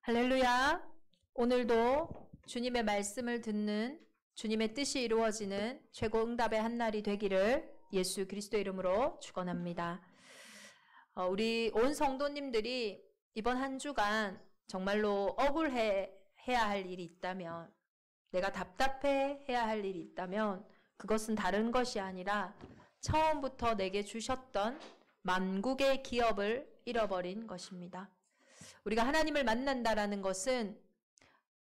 할렐루야. 오늘도 주님의 말씀을 듣는 주님의 뜻이 이루어지는 최고 응답의 한 날이 되기를 예수 그리스도의 이름으로 축원합니다. 우리 온 성도님들이 이번 한 주간 정말로 억울해야 할 일이 있다면, 내가 답답해 해야 할 일이 있다면 그것은 다른 것이 아니라 처음부터 내게 주셨던 만국의 기업을 잃어버린 것입니다. 우리가 하나님을 만난다라는 것은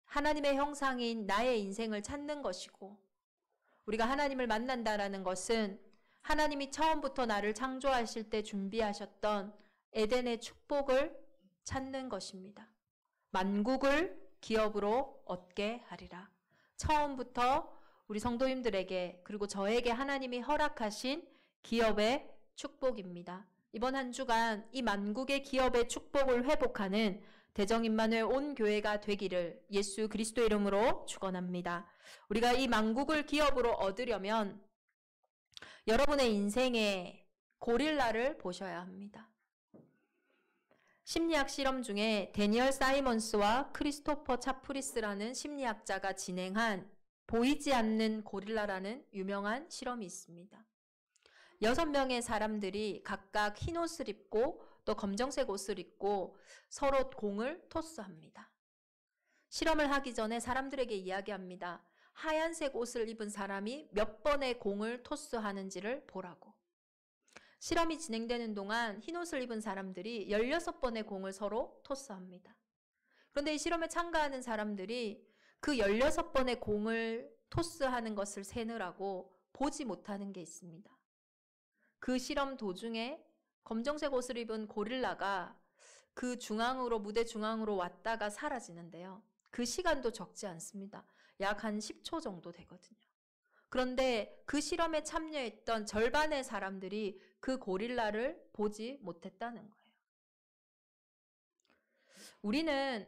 하나님의 형상인 나의 인생을 찾는 것이고, 우리가 하나님을 만난다라는 것은 하나님이 처음부터 나를 창조하실 때 준비하셨던 에덴의 축복을 찾는 것입니다. 만국을 기업으로 얻게 하리라. 처음부터 우리 성도님들에게, 그리고 저에게 하나님이 허락하신 기업의 축복입니다. 이번 한 주간 이 만국의 기업의 축복을 회복하는 대정임마누엘 온 교회가 되기를 예수 그리스도의 이름으로 축원합니다. 우리가 이 만국을 기업으로 얻으려면 여러분의 인생에 고릴라를 보셔야 합니다. 심리학 실험 중에 데니얼 사이먼스와 크리스토퍼 차프리스라는 심리학자가 진행한 보이지 않는 고릴라라는 유명한 실험이 있습니다. 6명의 사람들이 각각 흰 옷을 입고 또 검정색 옷을 입고 서로 공을 토스합니다. 실험을 하기 전에 사람들에게 이야기합니다. 하얀색 옷을 입은 사람이 몇 번의 공을 토스하는지를 보라고. 실험이 진행되는 동안 흰 옷을 입은 사람들이 16번의 공을 서로 토스합니다. 그런데 이 실험에 참가하는 사람들이 그 16번의 공을 토스하는 것을 세느라고 보지 못하는 게 있습니다. 그 실험 도중에 검정색 옷을 입은 고릴라가 그 중앙으로, 무대 중앙으로 왔다가 사라지는데요. 그 시간도 적지 않습니다. 약 한 10초 정도 되거든요. 그런데 그 실험에 참여했던 절반의 사람들이 그 고릴라를 보지 못했다는 거예요.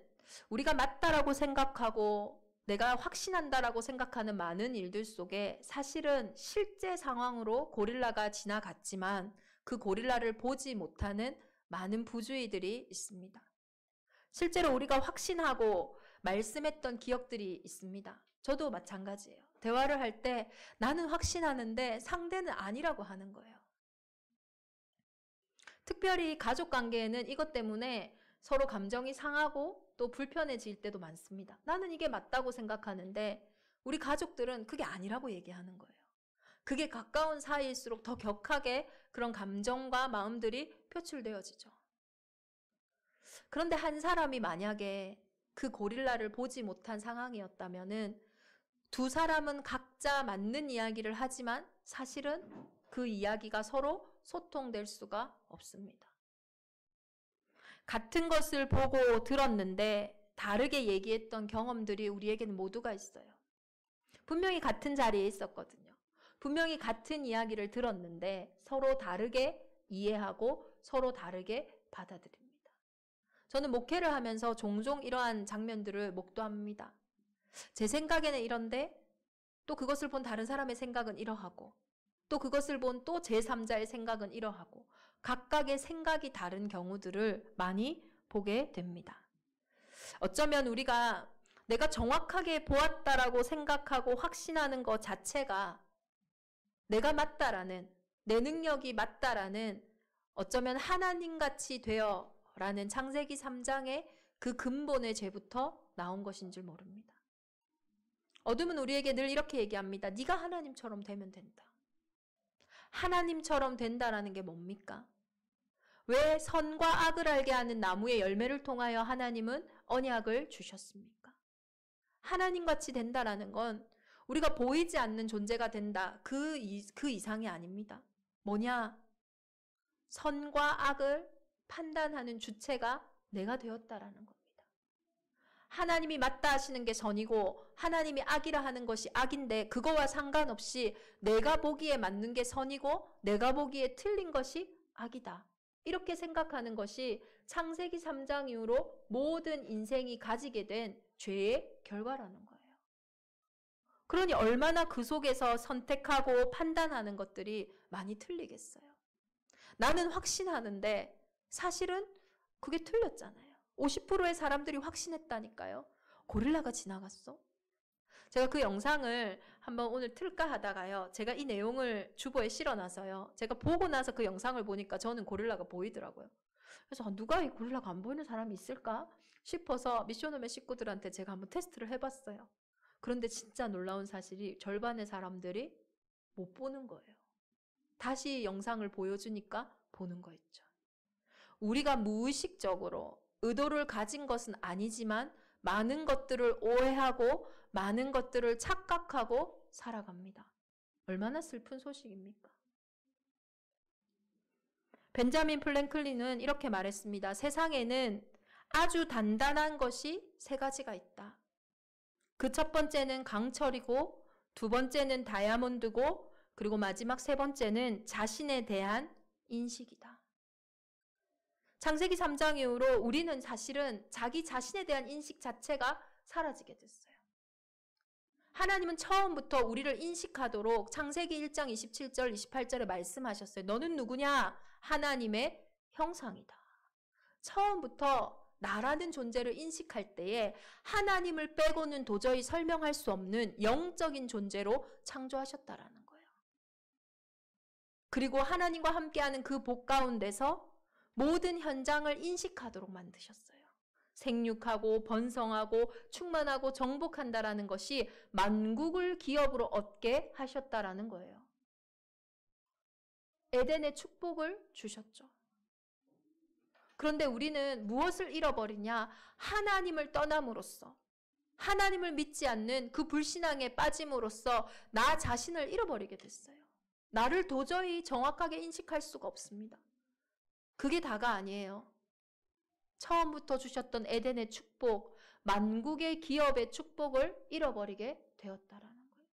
우리가 맞다라고 생각하고 내가 확신한다라고 생각하는 많은 일들 속에 사실은 실제 상황으로 고릴라가 지나갔지만 그 고릴라를 보지 못하는 많은 부주의들이 있습니다. 실제로 우리가 확신하고 말씀했던 기억들이 있습니다. 저도 마찬가지예요. 대화를 할 때 나는 확신하는데 상대는 아니라고 하는 거예요. 특별히 가족 관계에는 이것 때문에 서로 감정이 상하고 또 불편해질 때도 많습니다. 나는 이게 맞다고 생각하는데 우리 가족들은 그게 아니라고 얘기하는 거예요. 그게 가까운 사이일수록 더 격하게 그런 감정과 마음들이 표출되어지죠. 그런데 한 사람이 만약에 그 고릴라를 보지 못한 상황이었다면은 두 사람은 각자 맞는 이야기를 하지만 사실은 그 이야기가 서로 소통될 수가 없습니다. 같은 것을 보고 들었는데 다르게 얘기했던 경험들이 우리에게는 모두가 있어요. 분명히 같은 자리에 있었거든요. 분명히 같은 이야기를 들었는데 서로 다르게 이해하고 서로 다르게 받아들입니다. 저는 목회를 하면서 종종 이러한 장면들을 목도합니다. 제 생각에는 이런데 또 그것을 본 다른 사람의 생각은 이러하고 또 그것을 본 또 제3자의 생각은 이러하고 각각의 생각이 다른 경우들을 많이 보게 됩니다. 어쩌면 우리가 내가 정확하게 보았다라고 생각하고 확신하는 것 자체가 내가 맞다라는, 내 능력이 맞다라는, 어쩌면 하나님같이 되어라는 창세기 3장의 그 근본의 죄부터 나온 것인 줄 모릅니다. 어둠은 우리에게 늘 이렇게 얘기합니다. 네가 하나님처럼 되면 된다. 하나님처럼 된다라는 게 뭡니까? 왜 선과 악을 알게 하는 나무의 열매를 통하여 하나님은 언약을 주셨습니까? 하나님같이 된다라는 건 우리가 보이지 않는 존재가 된다. 그 이상이 아닙니다. 뭐냐? 선과 악을 판단하는 주체가 내가 되었다라는 겁니다. 하나님이 맞다 하시는 게 선이고 하나님이 악이라 하는 것이 악인데 그거와 상관없이 내가 보기에 맞는 게 선이고 내가 보기에 틀린 것이 악이다. 이렇게 생각하는 것이 창세기 3장 이후로 모든 인생이 가지게 된 죄의 결과라는 거예요. 그러니 얼마나 그 속에서 선택하고 판단하는 것들이 많이 틀리겠어요. 나는 확신하는데 사실은 그게 틀렸잖아요. 50%의 사람들이 확신했다니까요. 고릴라가 지나갔어? 제가 그 영상을 한번 오늘 틀까 하다가요. 제가 이 내용을 주보에 실어놔서요. 제가 보고 나서 그 영상을 보니까 저는 고릴라가 보이더라고요. 그래서 누가 이 고릴라가 안 보이는 사람이 있을까 싶어서 미션홈의 식구들한테 제가 한번 테스트를 해봤어요. 그런데 진짜 놀라운 사실이 절반의 사람들이 못 보는 거예요. 다시 영상을 보여주니까 보는 거 있죠. 우리가 무의식적으로 의도를 가진 것은 아니지만 많은 것들을 오해하고 많은 것들을 착각하고 살아갑니다. 얼마나 슬픈 소식입니까? 벤자민 플랭클린은 이렇게 말했습니다. 세상에는 아주 단단한 것이 세 가지가 있다. 그 첫 번째는 강철이고, 두 번째는 다이아몬드고, 그리고 마지막 세 번째는 자신에 대한 인식이다. 창세기 3장 이후로 우리는 사실은 자기 자신에 대한 인식 자체가 사라지게 됐어요. 하나님은 처음부터 우리를 인식하도록 창세기 1장 27절, 28절에 말씀하셨어요. 너는 누구냐? 하나님의 형상이다. 처음부터 나라는 존재를 인식할 때에 하나님을 빼고는 도저히 설명할 수 없는 영적인 존재로 창조하셨다라는 거예요. 그리고 하나님과 함께하는 그 복 가운데서 모든 현장을 인식하도록 만드셨어요. 생육하고 번성하고 충만하고 정복한다라는 것이 만국을 기업으로 얻게 하셨다라는 거예요. 에덴의 축복을 주셨죠. 그런데 우리는 무엇을 잃어버리냐? 하나님을 떠남으로써, 하나님을 믿지 않는 그 불신앙에 빠짐으로써 나 자신을 잃어버리게 됐어요. 나를 도저히 정확하게 인식할 수가 없습니다. 그게 다가 아니에요. 처음부터 주셨던 에덴의 축복, 만국의 기업의 축복을 잃어버리게 되었다라는 거예요.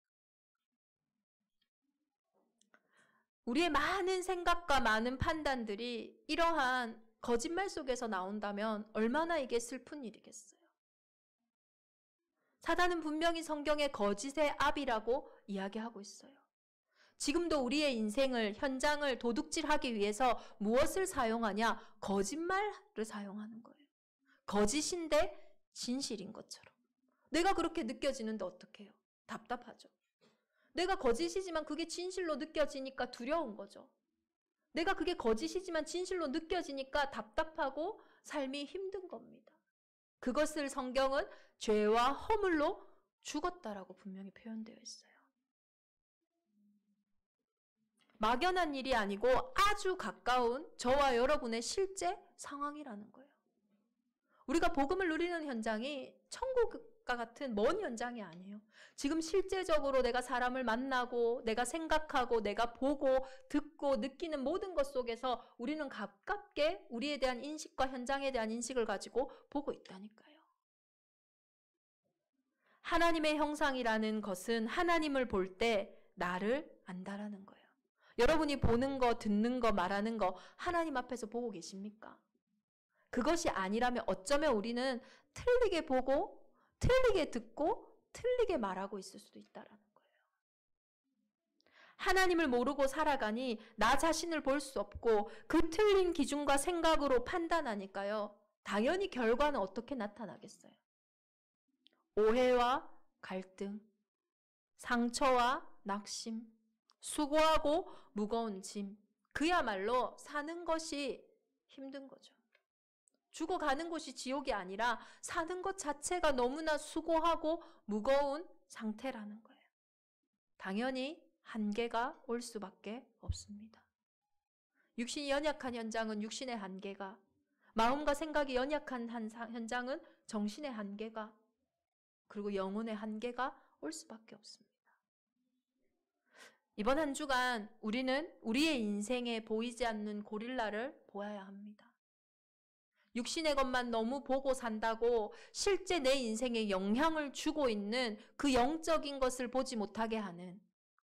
우리의 많은 생각과 많은 판단들이 이러한 거짓말 속에서 나온다면 얼마나 이게 슬픈 일이겠어요. 사단은 분명히 성경에 거짓의 압이라고 이야기하고 있어요. 지금도 우리의 인생을, 현장을 도둑질하기 위해서 무엇을 사용하냐? 거짓말을 사용하는 거예요. 거짓인데 진실인 것처럼. 내가 그렇게 느껴지는데 어떡해요? 답답하죠. 내가 거짓이지만 그게 진실로 느껴지니까 두려운 거죠. 내가 그게 거짓이지만 진실로 느껴지니까 답답하고 삶이 힘든 겁니다. 그것을 성경은 죄와 허물로 죽었다라고 분명히 표현되어 있어요. 막연한 일이 아니고 아주 가까운 저와 여러분의 실제 상황이라는 거예요. 우리가 복음을 누리는 현장이 천국과 같은 먼 현장이 아니에요. 지금 실제적으로 내가 사람을 만나고 내가 생각하고 내가 보고 듣고 느끼는 모든 것 속에서 우리는 가깝게 우리에 대한 인식과 현장에 대한 인식을 가지고 보고 있다니까요. 하나님의 형상이라는 것은 하나님을 볼 때 나를 안다라는 거예요. 여러분이 보는 거, 듣는 거, 말하는 거 하나님 앞에서 보고 계십니까? 그것이 아니라면 어쩌면 우리는 틀리게 보고 틀리게 듣고 틀리게 말하고 있을 수도 있다라는 거예요. 하나님을 모르고 살아가니 나 자신을 볼 수 없고 그 틀린 기준과 생각으로 판단하니까요. 당연히 결과는 어떻게 나타나겠어요? 오해와 갈등, 상처와 낙심, 수고하고 무거운 짐, 그야말로 사는 것이 힘든 거죠. 죽어가는 곳이 지옥이 아니라 사는 것 자체가 너무나 수고하고 무거운 상태라는 거예요. 당연히 한계가 올 수밖에 없습니다. 육신이 연약한 현장은 육신의 한계가, 마음과 생각이 연약한 현장은 정신의 한계가, 그리고 영혼의 한계가 올 수밖에 없습니다. 이번 한 주간 우리는 우리의 인생에 보이지 않는 고릴라를 보아야 합니다. 육신의 것만 너무 보고 산다고 실제 내 인생에 영향을 주고 있는 그 영적인 것을 보지 못하게 하는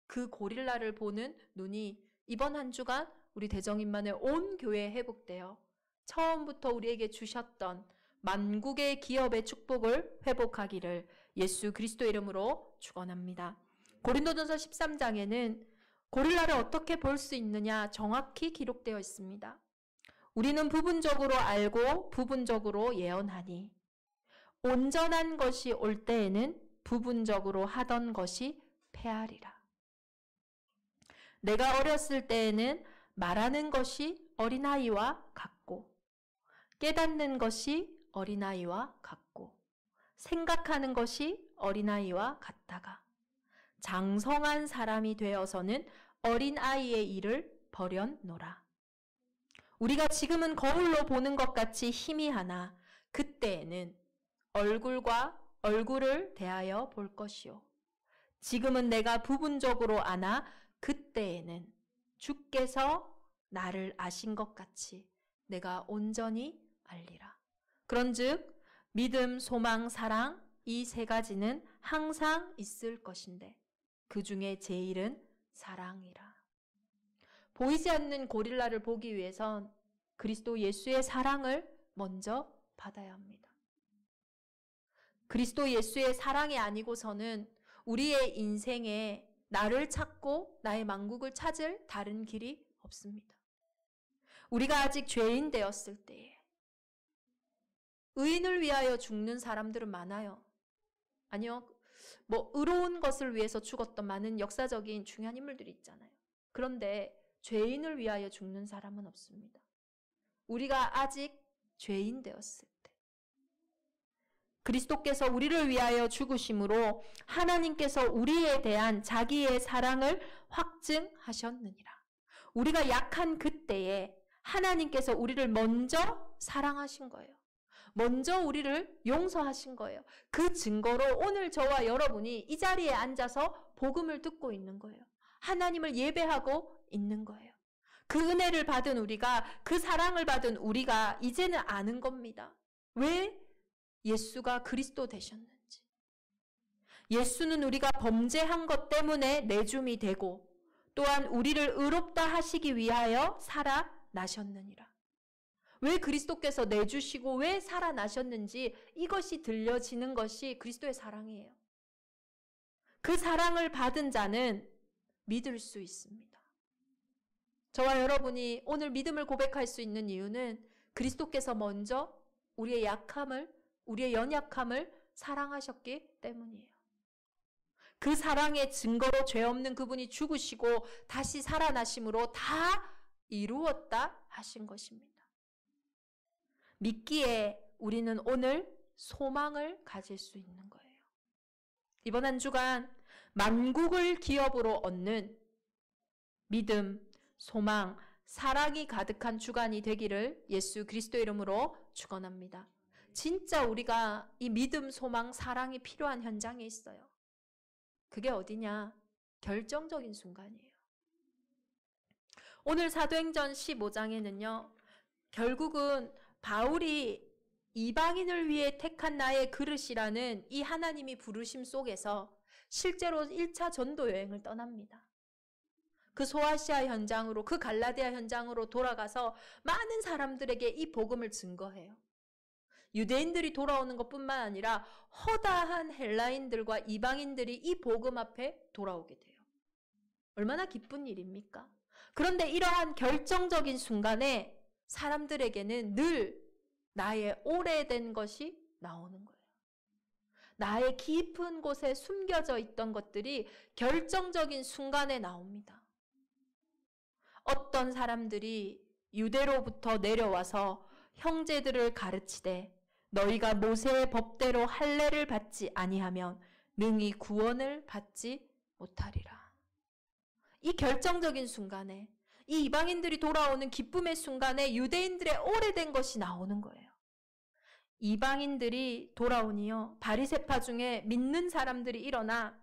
그 고릴라를 보는 눈이 이번 한 주간 우리 대정인만의 온 교회에 회복되어 처음부터 우리에게 주셨던 만국의 기업의 축복을 회복하기를 예수 그리스도의 이름으로 축원합니다. 고린도전서 13장에는 고릴라를 어떻게 볼 수 있느냐 정확히 기록되어 있습니다. 우리는 부분적으로 알고 부분적으로 예언하니 온전한 것이 올 때에는 부분적으로 하던 것이 패하리라. 내가 어렸을 때에는 말하는 것이 어린아이와 같고 깨닫는 것이 어린아이와 같고 생각하는 것이 어린아이와 같다가 장성한 사람이 되어서는 어린아이의 일을 버렸노라. 우리가 지금은 거울로 보는 것 같이 희미하나 그때에는 얼굴과 얼굴을 대하여 볼 것이요. 지금은 내가 부분적으로 아나 그때에는 주께서 나를 아신 것 같이 내가 온전히 알리라. 그런즉 믿음, 소망, 사랑 이 세 가지는 항상 있을 것인데 그 중에 제일은 사랑이라. 보이지 않는 고릴라를 보기 위해선 그리스도 예수의 사랑을 먼저 받아야 합니다. 그리스도 예수의 사랑이 아니고서는 우리의 인생에 나를 찾고 나의 만국을 찾을 다른 길이 없습니다. 우리가 아직 죄인 되었을 때에 의인을 위하여 죽는 사람들은 많아요. 아니요, 의로운 것을 위해서 죽었던 많은 역사적인 중요한 인물들이 있잖아요. 그런데 죄인을 위하여 죽는 사람은 없습니다. 우리가 아직 죄인 되었을 때 그리스도께서 우리를 위하여 죽으심으로 하나님께서 우리에 대한 자기의 사랑을 확증하셨느니라. 우리가 약한 그때에 하나님께서 우리를 먼저 사랑하신 거예요. 먼저 우리를 용서하신 거예요. 그 증거로 오늘 저와 여러분이 이 자리에 앉아서 복음을 듣고 있는 거예요. 하나님을 예배하고 있는 거예요. 그 은혜를 받은 우리가, 그 사랑을 받은 우리가 이제는 아는 겁니다. 왜 예수가 그리스도 되셨는지. 예수는 우리가 범죄한 것 때문에 내줌이 되고 또한 우리를 의롭다 하시기 위하여 살아나셨느니라. 왜 그리스도께서 내주시고 왜 살아나셨는지 이것이 들려지는 것이 그리스도의 사랑이에요. 그 사랑을 받은 자는 믿을 수 있습니다. 저와 여러분이 오늘 믿음을 고백할 수 있는 이유는 그리스도께서 먼저 우리의 약함을, 우리의 연약함을 사랑하셨기 때문이에요. 그 사랑의 증거로 죄 없는 그분이 죽으시고 다시 살아나심으로 다 이루었다 하신 것입니다. 믿기에 우리는 오늘 소망을 가질 수 있는 거예요. 이번 한 주간 만국을 기업으로 얻는 믿음, 소망, 사랑이 가득한 주간이 되기를 예수 그리스도 이름으로 축원합니다. 진짜 우리가 이 믿음, 소망, 사랑이 필요한 현장에 있어요. 그게 어디냐? 결정적인 순간이에요. 오늘 사도행전 15장에는요. 결국은 바울이 이방인을 위해 택한 나의 그릇이라는 이 하나님이 부르심 속에서 실제로 1차 전도 여행을 떠납니다. 그 소아시아 현장으로, 그 갈라디아 현장으로 돌아가서 많은 사람들에게 이 복음을 증거해요. 유대인들이 돌아오는 것뿐만 아니라 허다한 헬라인들과 이방인들이 이 복음 앞에 돌아오게 돼요. 얼마나 기쁜 일입니까? 그런데 이러한 결정적인 순간에 사람들에게는 늘 나의 오래된 것이 나오는 거예요. 나의 깊은 곳에 숨겨져 있던 것들이 결정적인 순간에 나옵니다. 어떤 사람들이 유대로부터 내려와서 형제들을 가르치되 너희가 모세의 법대로 할례를 받지 아니하면 능히 구원을 받지 못하리라. 이 결정적인 순간에 이 이방인들이 돌아오는 기쁨의 순간에 유대인들의 오래된 것이 나오는 거예요. 이방인들이 돌아오니요. 바리새파 중에 믿는 사람들이 일어나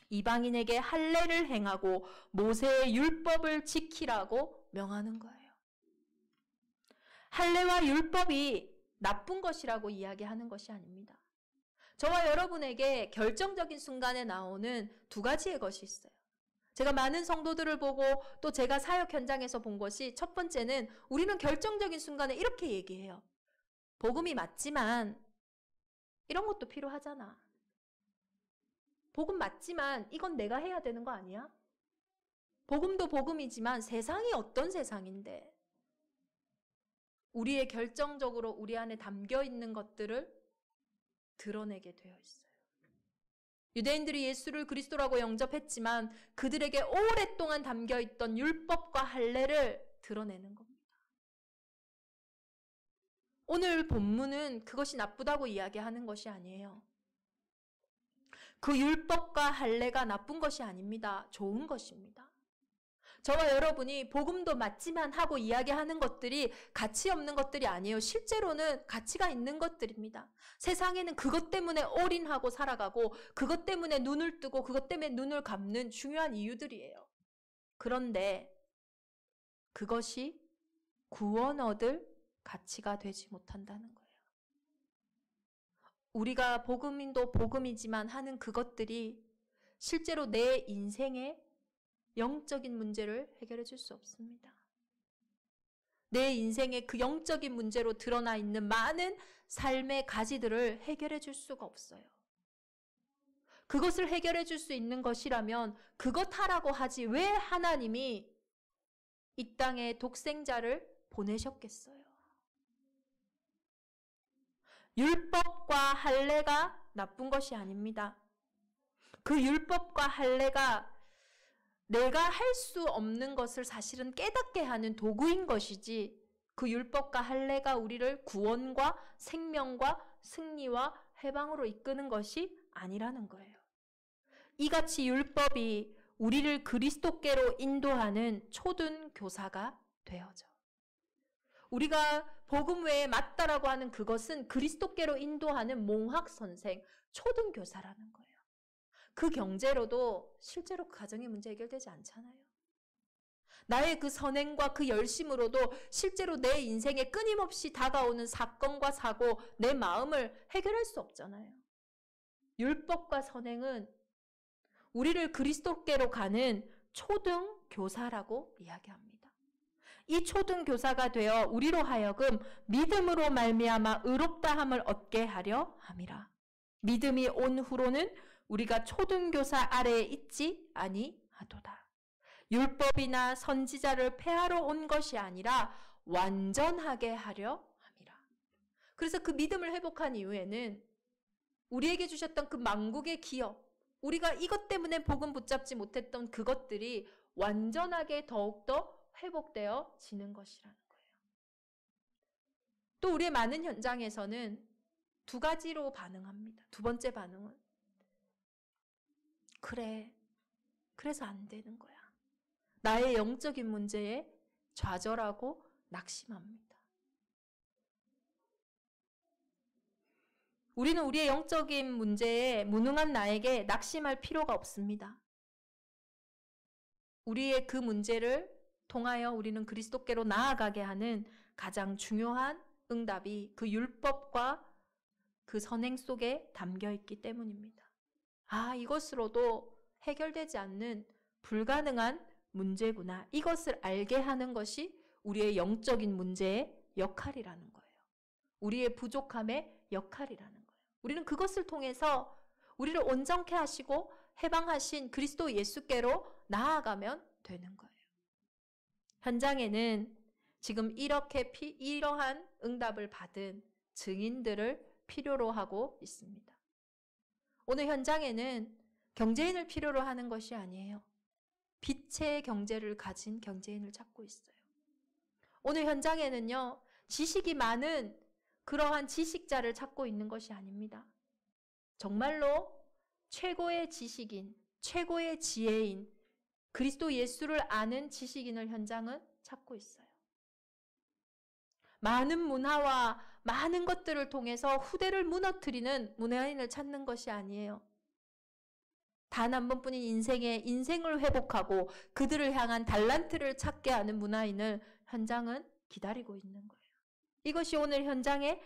이방인에게 할례를 행하고 모세의 율법을 지키라고 명하는 거예요. 할례와 율법이 나쁜 것이라고 이야기하는 것이 아닙니다. 저와 여러분에게 결정적인 순간에 나오는 두 가지의 것이 있어요. 제가 많은 성도들을 보고 또 제가 사역 현장에서 본 것이 첫 번째는 우리는 결정적인 순간에 이렇게 얘기해요. 복음이 맞지만 이런 것도 필요하잖아. 복음 맞지만 이건 내가 해야 되는 거 아니야? 복음도 복음이지만 세상이 어떤 세상인데 우리의 결정적으로 우리 안에 담겨 있는 것들을 드러내게 되어 있어요. 유대인들이 예수를 그리스도라고 영접했지만 그들에게 오랫동안 담겨 있던 율법과 할례를 드러내는 겁니다. 오늘 본문은 그것이 나쁘다고 이야기하는 것이 아니에요. 그 율법과 할례가 나쁜 것이 아닙니다. 좋은 것입니다. 저와 여러분이 복음도 맞지만 하고 이야기하는 것들이 가치 없는 것들이 아니에요. 실제로는 가치가 있는 것들입니다. 세상에는 그것 때문에 올인하고 살아가고 그것 때문에 눈을 뜨고 그것 때문에 눈을 감는 중요한 이유들이에요. 그런데 그것이 구원 얻을 가치가 되지 못한다는 거예요. 우리가 복음인도 복음이지만 하는 그것들이 실제로 내 인생의 영적인 문제를 해결해 줄 수 없습니다. 내 인생의 그 영적인 문제로 드러나 있는 많은 삶의 가지들을 해결해 줄 수가 없어요. 그것을 해결해 줄 수 있는 것이라면 그것 하라고 하지 왜 하나님이 이 땅에 독생자를 보내셨겠어요? 율법과 할례가 나쁜 것이 아닙니다. 그 율법과 할례가 내가 할 수 없는 것을 사실은 깨닫게 하는 도구인 것이지 그 율법과 할례가 우리를 구원과 생명과 승리와 해방으로 이끄는 것이 아니라는 거예요. 이같이 율법이 우리를 그리스도께로 인도하는 초등 교사가 되어져. 우리가 복음 외에 맞다라고 하는 그것은 그리스도께로 인도하는 몽학 선생, 초등 교사라는 거예요. 그 경제로도 실제로 그 가정의 문제 해결되지 않잖아요. 나의 그 선행과 그 열심으로도 실제로 내 인생에 끊임없이 다가오는 사건과 사고, 내 마음을 해결할 수 없잖아요. 율법과 선행은 우리를 그리스도께로 가는 초등 교사라고 이야기합니다. 이 초등 교사가 되어 우리로 하여금 믿음으로 말미암아 의롭다함을 얻게 하려 함이라. 믿음이 온 후로는 우리가 초등교사 아래에 있지 아니하도다. 율법이나 선지자를 폐하러 온 것이 아니라 완전하게 하려 함이라. 그래서 그 믿음을 회복한 이후에는 우리에게 주셨던 그 만국의 기업, 우리가 이것 때문에 복음 붙잡지 못했던 그것들이 완전하게 더욱더 회복되어지는 것이라는 거예요. 또 우리의 많은 현장에서는 두 가지로 반응합니다. 두 번째 반응은 그래, 그래서 안 되는 거야. 나의 영적인 문제에 좌절하고 낙심합니다. 우리는 우리의 영적인 문제에 무능한 나에게 낙심할 필요가 없습니다. 우리의 그 문제를 통하여 우리는 그리스도께로 나아가게 하는 가장 중요한 응답이 그 율법과 그 선행 속에 담겨 있기 때문입니다. 이것으로도 해결되지 않는 불가능한 문제구나. 이것을 알게 하는 것이 우리의 영적인 문제의 역할이라는 거예요. 우리의 부족함의 역할이라는 거예요. 우리는 그것을 통해서 우리를 온전케 하시고 해방하신 그리스도 예수께로 나아가면 되는 거예요. 현장에는 지금 이러한 응답을 받은 증인들을 필요로 하고 있습니다. 오늘 현장에는 경제인을 필요로 하는 것이 아니에요. 빛의 경제를 가진 경제인을 찾고 있어요. 오늘 현장에는요, 지식이 많은 그러한 지식자를 찾고 있는 것이 아닙니다. 정말로 최고의 지식인, 최고의 지혜인, 그리스도 예수를 아는 지식인을 현장은 찾고 있어요. 많은 문화와 많은 것들을 통해서 후대를 무너뜨리는 문화인을 찾는 것이 아니에요. 단 한 번뿐인 인생을 회복하고 그들을 향한 달란트를 찾게 하는 문화인을 현장은 기다리고 있는 거예요. 이것이 오늘 현장에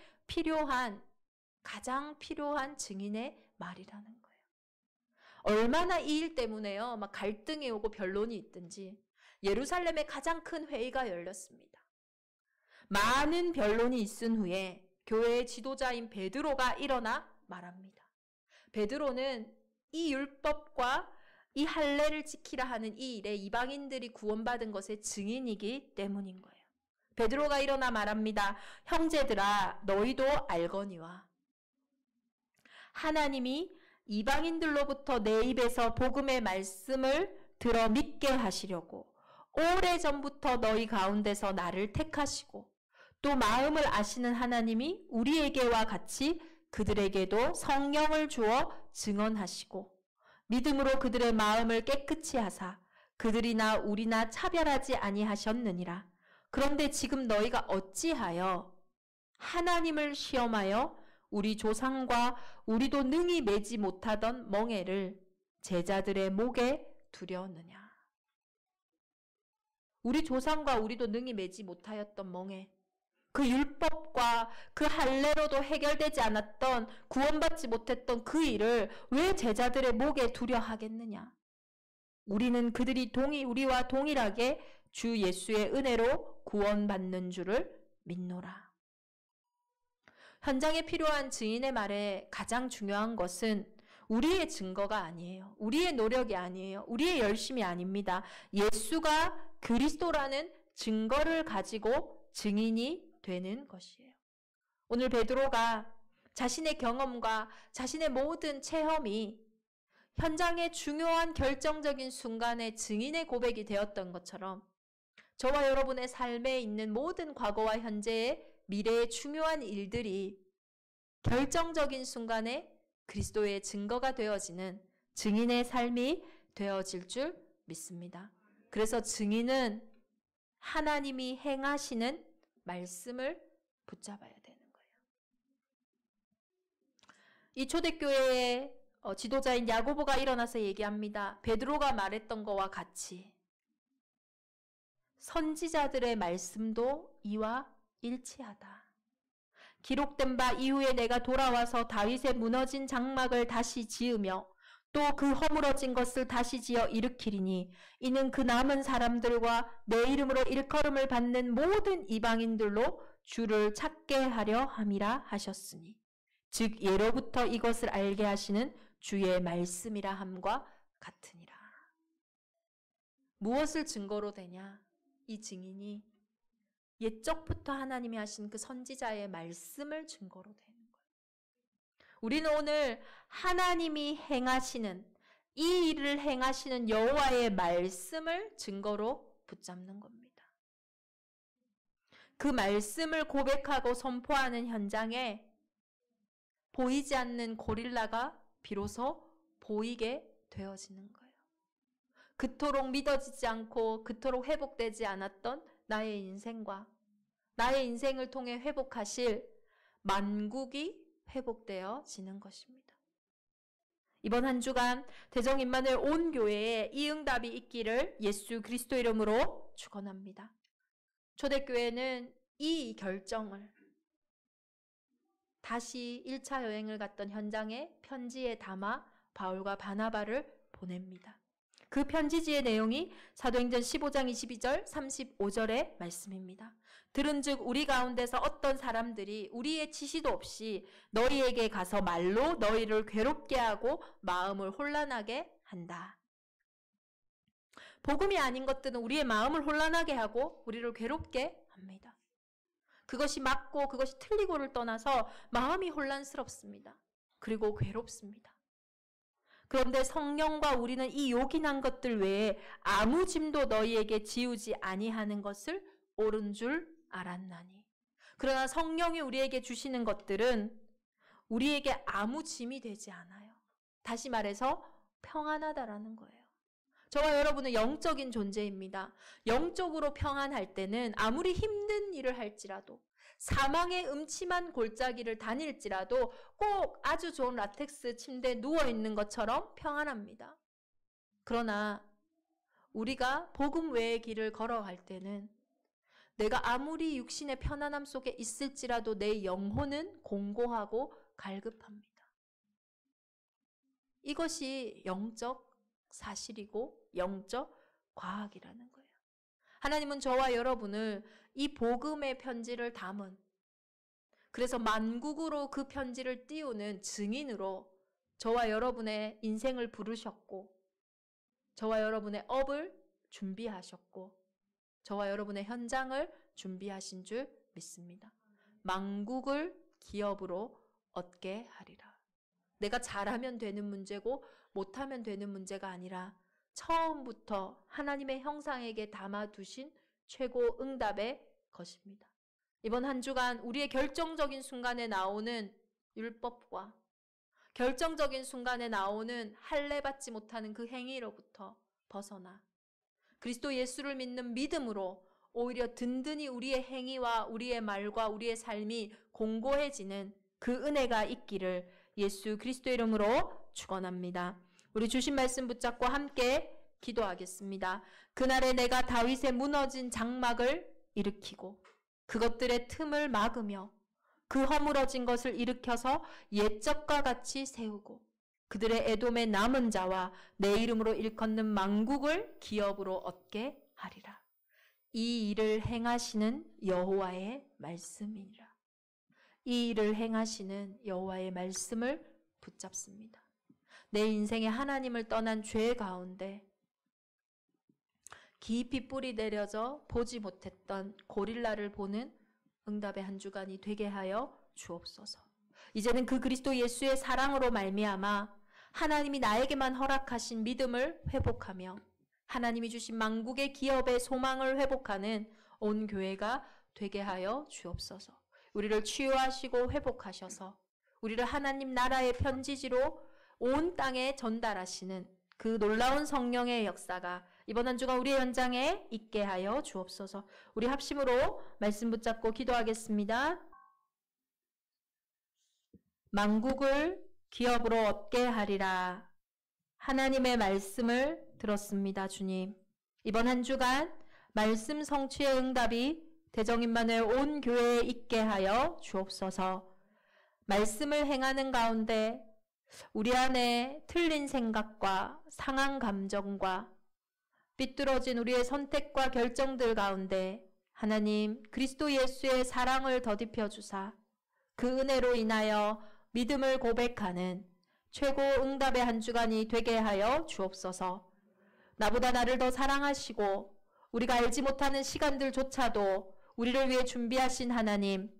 가장 필요한 증인의 말이라는 거예요. 얼마나 이 일 때문에요, 막 갈등이 오고 변론이 있든지 예루살렘에 가장 큰 회의가 열렸습니다. 많은 변론이 있은 후에 교회의 지도자인 베드로가 일어나 말합니다. 베드로는 이 율법과 이 할례를 지키라 하는 이 일에 이방인들이 구원받은 것의 증인이기 때문인 거예요. 베드로가 일어나 말합니다. 형제들아, 너희도 알거니와 하나님이 이방인들로부터 내 입에서 복음의 말씀을 들어 믿게 하시려고 오래전부터 너희 가운데서 나를 택하시고 또 마음을 아시는 하나님이 우리에게와 같이 그들에게도 성령을 주어 증언하시고 믿음으로 그들의 마음을 깨끗이 하사 그들이나 우리나 차별하지 아니하셨느니라. 그런데 지금 너희가 어찌하여 하나님을 시험하여 우리 조상과 우리도 능히 매지 못하던 멍에를 제자들의 목에 두려느냐. 우리 조상과 우리도 능히 매지 못하였던 멍에, 그 율법과 그 할례로도 해결되지 않았던, 구원받지 못했던 그 일을 왜 제자들의 목에 두려 하겠느냐. 우리는 그들이 우리와 동일하게 주 예수의 은혜로 구원받는 줄을 믿노라. 현장에 필요한 증인의 말에 가장 중요한 것은 우리의 증거가 아니에요. 우리의 노력이 아니에요. 우리의 열심이 아닙니다. 예수가 그리스도라는 증거를 가지고 증인이 되는 것이에요. 오늘 베드로가 자신의 경험과 자신의 모든 체험이 현장의 중요한 결정적인 순간에 증인의 고백이 되었던 것처럼 저와 여러분의 삶에 있는 모든 과거와 현재의 미래의 중요한 일들이 결정적인 순간에 그리스도의 증거가 되어지는 증인의 삶이 되어질 줄 믿습니다. 그래서 증인은 하나님이 행하시는 말씀을 붙잡아야 되는 거예요. 이 초대교회의 지도자인 야고보가 일어나서 얘기합니다. 베드로가 말했던 것과 같이 선지자들의 말씀도 이와 일치하다. 기록된 바 이후에 내가 돌아와서 다윗의 무너진 장막을 다시 지으며 또 그 허물어진 것을 다시 지어 일으키리니 이는 그 남은 사람들과 내 이름으로 일컬음을 받는 모든 이방인들로 주를 찾게 하려 함이라 하셨으니 즉 예로부터 이것을 알게 하시는 주의 말씀이라 함과 같으니라. 무엇을 증거로 되냐? 이 증인이 옛적부터 하나님이 하신 그 선지자의 말씀을 증거로 되는 거예요. 우리는 오늘 하나님이 행하시는 이 일을 행하시는 여호와의 말씀을 증거로 붙잡는 겁니다. 그 말씀을 고백하고 선포하는 현장에 보이지 않는 고릴라가 비로소 보이게 되어지는 거예요. 그토록 믿어지지 않고 그토록 회복되지 않았던 나의 인생과 나의 인생을 통해 회복하실 만국이 회복되어지는 것입니다. 이번 한 주간 대정 임마누엘 온 교회에 이 응답이 있기를 예수 그리스도 이름으로 축원합니다. 초대교회는 이 결정을 다시 1차 여행을 갔던 현장에 편지에 담아 바울과 바나바를 보냅니다. 그 편지지의 내용이 사도행전 15장 22절 35절의 말씀입니다. 들은즉 우리 가운데서 어떤 사람들이 우리의 지시도 없이 너희에게 가서 말로 너희를 괴롭게 하고 마음을 혼란하게 한다. 복음이 아닌 것들은 우리의 마음을 혼란하게 하고 우리를 괴롭게 합니다. 그것이 맞고 그것이 틀리고를 떠나서 마음이 혼란스럽습니다. 그리고 괴롭습니다. 그런데 성령과 우리는 이 요긴한 것들 외에 아무 짐도 너희에게 지우지 아니하는 것을 옳은 줄 알았나니. 그러나 성령이 우리에게 주시는 것들은 우리에게 아무 짐이 되지 않아요. 다시 말해서 평안하다라는 거예요. 저와 여러분은 영적인 존재입니다. 영적으로 평안할 때는 아무리 힘든 일을 할지라도 사망의 음침한 골짜기를 다닐지라도 꼭 아주 좋은 라텍스 침대에 누워있는 것처럼 평안합니다. 그러나 우리가 복음 외의 길을 걸어갈 때는 내가 아무리 육신의 편안함 속에 있을지라도 내 영혼은 공고하고 갈급합니다. 이것이 영적 사실이고 영적 과학이라는 거예요. 하나님은 저와 여러분을 이 복음의 편지를 담은, 그래서 만국으로 그 편지를 띄우는 증인으로 저와 여러분의 인생을 부르셨고 저와 여러분의 업을 준비하셨고 저와 여러분의 현장을 준비하신 줄 믿습니다. 만국을 기업으로 얻게 하리라. 내가 잘하면 되는 문제고 못하면 되는 문제가 아니라 처음부터 하나님의 형상에게 담아두신 최고 응답의 것입니다. 이번 한 주간 우리의 결정적인 순간에 나오는 율법과 결정적인 순간에 나오는 할례받지 못하는 그 행위로부터 벗어나 그리스도 예수를 믿는 믿음으로 오히려 든든히 우리의 행위와 우리의 말과 우리의 삶이 공고해지는 그 은혜가 있기를 예수 그리스도의 이름으로 축원합니다. 우리 주신 말씀 붙잡고 함께 기도하겠습니다. 그날에 내가 다윗의 무너진 장막을 일으키고 그것들의 틈을 막으며 그 허물어진 것을 일으켜서 옛적과 같이 세우고 그들의 에돔의 남은 자와 내 이름으로 일컫는 만국을 기업으로 얻게 하리라. 이 일을 행하시는 여호와의 말씀이니라. 이 일을 행하시는 여호와의 말씀을 붙잡습니다. 내 인생에 하나님을 떠난 죄 가운데 깊이 뿌리 내려져 보지 못했던 고릴라를 보는 응답의 한 주간이 되게 하여 주옵소서. 이제는 그 그리스도 예수의 사랑으로 말미암아 하나님이 나에게만 허락하신 믿음을 회복하며 하나님이 주신 만국의 기업의 소망을 회복하는 온 교회가 되게 하여 주옵소서. 우리를 치유하시고 회복하셔서 우리를 하나님 나라의 편지지로 온 땅에 전달하시는 그 놀라운 성령의 역사가 이번 한 주간 우리의 현장에 있게 하여 주옵소서. 우리 합심으로 말씀 붙잡고 기도하겠습니다. 만국을 기업으로 얻게 하리라. 하나님의 말씀을 들었습니다. 주님, 이번 한 주간 말씀 성취의 응답이 대정임마누엘 온 교회에 있게 하여 주옵소서. 말씀을 행하는 가운데 우리 안에 틀린 생각과 상한 감정과 삐뚤어진 우리의 선택과 결정들 가운데 하나님 그리스도 예수의 사랑을 더딥혀 주사 그 은혜로 인하여 믿음을 고백하는 최고 응답의 한 주간이 되게 하여 주옵소서. 나보다 나를 더 사랑하시고 우리가 알지 못하는 시간들조차도 우리를 위해 준비하신 하나님,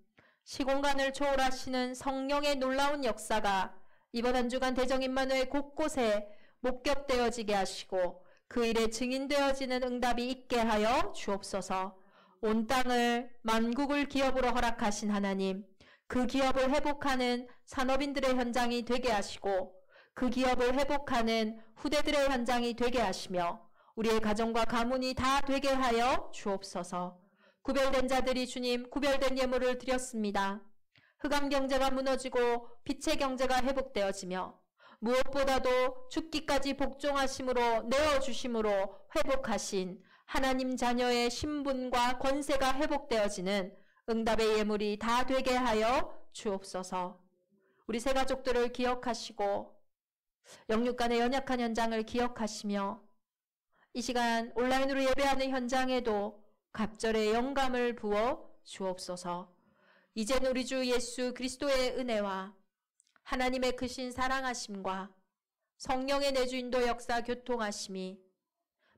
시공간을 초월하시는 성령의 놀라운 역사가 이번 한 주간 대정임마누엘 곳곳에 목격되어지게 하시고 그 일에 증인되어지는 응답이 있게 하여 주옵소서. 온 땅을 만국을 기업으로 허락하신 하나님, 그 기업을 회복하는 산업인들의 현장이 되게 하시고 그 기업을 회복하는 후대들의 현장이 되게 하시며 우리의 가정과 가문이 다 되게 하여 주옵소서. 구별된 자들이 주님 구별된 예물을 드렸습니다. 흑암 경제가 무너지고 빛의 경제가 회복되어지며 무엇보다도 죽기까지 복종하심으로 내어주심으로 회복하신 하나님 자녀의 신분과 권세가 회복되어지는 응답의 예물이 다 되게 하여 주옵소서. 우리 새 가족들을 기억하시고 영육간의 연약한 현장을 기억하시며 이 시간 온라인으로 예배하는 현장에도 갑절의 영감을 부어 주옵소서. 이젠 우리 주 예수 그리스도의 은혜와 하나님의 크신 사랑하심과 성령의 내주인도 역사 교통하심이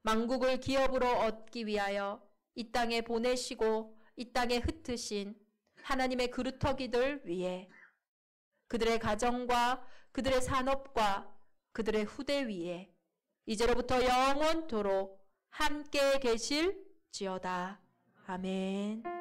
만국을 기업으로 얻기 위하여 이 땅에 보내시고 이 땅에 흩으신 하나님의 그루터기들 위에 그들의 가정과 그들의 산업과 그들의 후대 위에 이제로부터 영원토록 함께 계실지어다. 아멘.